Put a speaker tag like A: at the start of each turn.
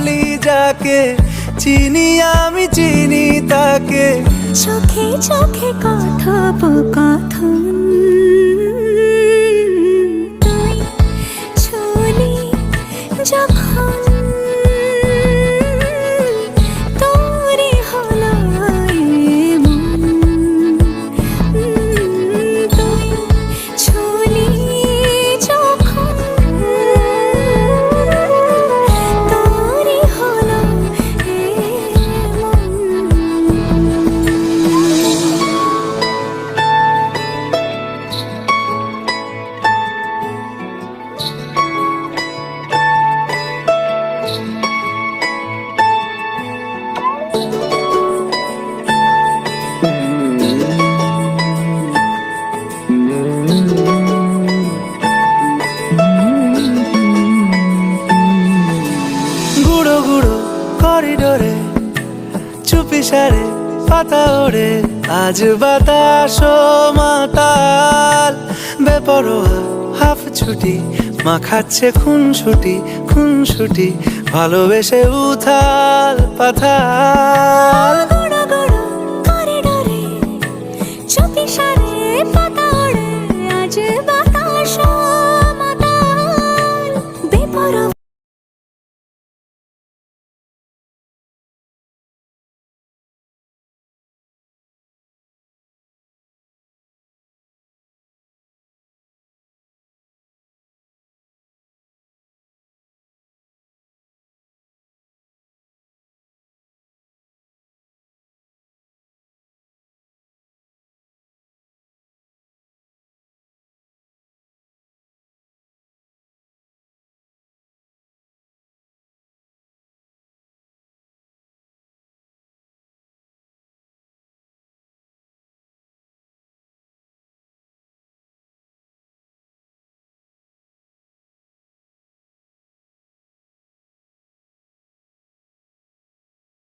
A: বলি যাকে, চিনি আমি চিনি তাকে।
B: চোখে চোখে কথোপকথন, তুই ছুলি যখন তোরে হলো এমন, তুই ছুলি যখন তোরে হলো এমন।
A: গুঁড়ো গুঁড়ো করিডোরে চুপি সারে পাতা ওড়ে, আজ বাতাস মাতাল বেপরোয়া হাফ ছুটি, মাখাচ্ছে খুনসুটি খুনসুটি, ভালোবেসে উথাল পাথাল।